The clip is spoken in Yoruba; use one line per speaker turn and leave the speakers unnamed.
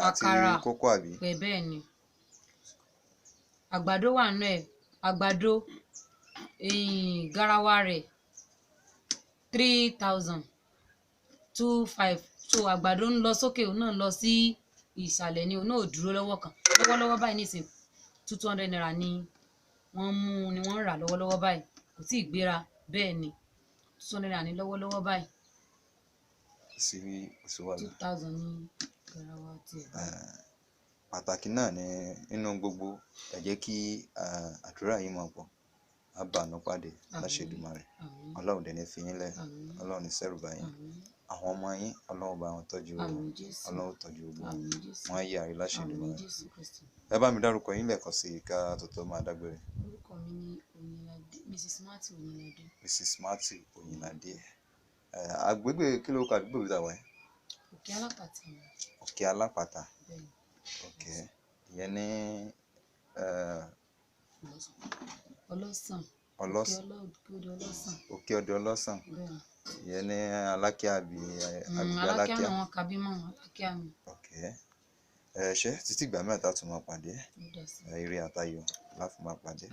àkàrà
àti kókó àbí.
bẹ́ẹ̀ ni àgbàdo wà nínú ẹ̀ àgbàdo garawa rẹ̀ 3,250 so àgbàdo ń lọ sókè òun náà lọ sí ìsàlẹ̀ ni òun náà ò dúró lọ́wọ́ kan lọ́wọ́lọ́wọ́ báyìí nísìnyí 200 naira ni wọ́n ń rà lọ́wọ́lọ́wọ́ báyìí kò tí ì gbéra bẹ́ẹ̀ ni 200 naira ní lọ́wọ́lọ́wọ́ báyìí
sí wàhálà
2,000 ní garawa tiẹ̀ báyìí.
pàtàkì náà ni nínú gbogbo ẹ jẹ́ kí àdúrà yìí máa pọ̀ á bàánú pàdé láṣẹ Èdùmàrè Ọlọ́run dẹ̀ ní fi yín lẹ̀ Ọlọ́run ní sẹ́rù bá yín àwọn ọmọ yín Ọlọ́run bá wọn tọ́jú Ọlọ́run tọ́jú gbogbo wọn á yí àrí láṣẹ Èdùmàrè. ẹ bá mi dárúkọ yín lẹ́ẹ̀kan sí i ká tó tó máa dágbére.
orúkọ mi ni Oyinlade Mrs. Matthew Oyinlade.
Mrs. Matthew Oyinlade agbègbè kí ló kọ àdúgbò bí tàwa yẹn.
Òkè Alápàtà.
Òkè Alápàtà. Òkè ìyẹn ní
Ọlọ́sàn.
Òkè Ọdẹ Ọlọ́sàn ìyẹn ní Alákíá àbí àgbègbè Alákíá.
Alákíá wọn kàbí mọ́ Alákíá mi.
ṣé títí ìgbà mẹ́ta tún máa pàdé ire àtayọ̀ láfi máa pàdé.